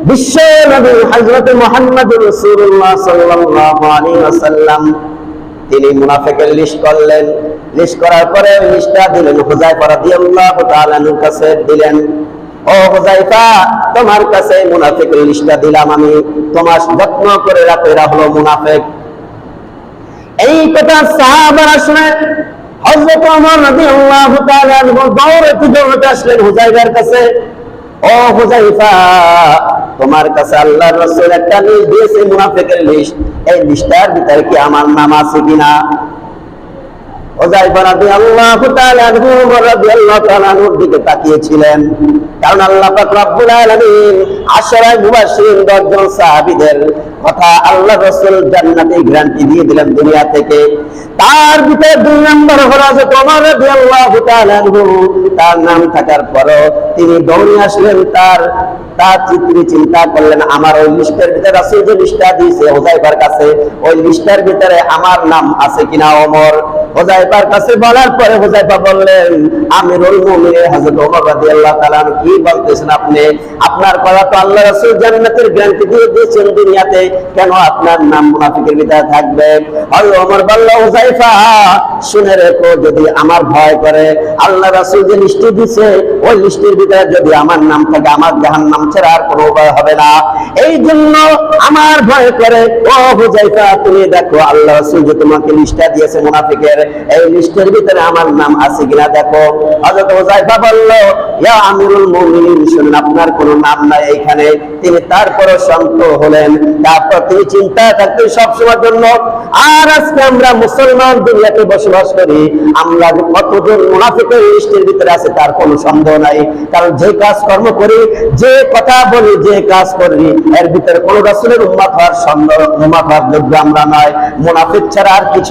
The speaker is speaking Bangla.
বিশ্ব নবী হযরত মুহাম্মদ রাসূলুল্লাহ সাল্লাল্লাহু আলাইহি ওয়াসাল্লাম তিনি মুনাফিকের লিস্ট করলেন। লিস্ট করার পরে লিস্টটা দিলেন হুযায়ফা রাদিয়াল্লাহু তাআলা আনহুর কাছে দিলেন। ও হুযায়ফা, তোমার কাছে মুনাফিকের লিস্টটা দিলাম আমি, তোমার যত্ন করে রাখো, এরা হলো মুনাফিক। এই কথা সাহাবারা শুনে হযরত ওমর রাদিয়াল্লাহু তাআলা আনহু দৌড়ে আসলেন হুযায়ফার কাছে। ও হুযায়ফা, তোমার কাছে আল্লাহর রাসূল একটা লিস্ট দিয়েছে, মুনাফিকের লিস্ট, এই লিস্টটার ভিতরে কি আমার নাম আছে কিনা? হুযায়ফা রাদিয়াল্লাহু তাআলা আনহু ওমর রাদিয়াল্লাহু তাআলা আনহুর দিকে তাকিয়েছিলেন, কারণ আল্লাহ পাক রব্বুল আলামিন আশরায়ে মুবাশশিরিন 10 জন সাহাবীদের কথা আল্লাহ রাসূল জান্নাতে গ্যারান্টি দিয়ে দিলেন দুনিয়া থেকে। তার ভিতরে 2 নম্বর হলো যে ওমর রাদিয়াল্লাহু তাআলা আনহু। তার নাম থাকার পরও তিনি দৌড়ে আসলেন, তার চিন্তা করলেন আমার ওই লিস্টের ভিতরে রাসূল যে লিস্টটা দিয়েছে হুযায়ফার কাছে, ওই লিস্টের ভিতরে আমার নাম আছে কিনা। ওমর হুযায়ফার কাছে বলার পরে হুযায়ফা বললেন, আমিরুল মুমিনিন হযরত ওমর রাদিয়াল্লাহু তাআলা কি বলতেছেন আপনি? আপনার কথা তো আল্লাহ রাসূল জান্নাতের গ্যারান্টি দিয়ে দিয়েছেন দুনিয়াতে, কেন আপনার নাম মুনাফিকের ভিতরে থাকবে? হযরত ওমর বলল, হুযায়ফা শুনে রেখো, যদি আমার ভয় করে আল্লাহ রাসূল যে লিস্টে দিয়েছে ওই লিস্টের ভিতরে যদি আমার নাম থাকে, আমার জাহান্নাম ছাড়া আর কোনো উপায় হবে না। এই জন্য আমার ভয় করে। ও হুযায়ফা, তুমি দেখো আল্লাহ রাসূল যে তোমাকে লিস্টটা দিয়েছে মুনাফিকের, এই লিস্টের ভিতরে আমার নাম আছে কিনা দেখো। হযরত হুযায়ফা বলল, ইয়া আমিরুল মুমিনিন, শুনুন আপনার কোনো নাম নাই এখানে। তিনি তারপরও শান্ত হলেন। তারপর তিনি চিন্তা থাকতেন সবসময়ের জন্য, আর আজকে আমরা মুসলমান দুনিয়াতে বসবাস করি, আমরা কতজন মুনাফিকের লিস্টের ভিতরে আছে তার কোনো সন্দেহ নাই। কারণ যে কাজ কর্ম করি, যে কথা বলি, যে কাজ করি, এর ভিতরে কোনো রাসূলের উম্মত হওয়ার যোগ্য আমরা নয়। মুনাফিক ছাড়া আর কিছু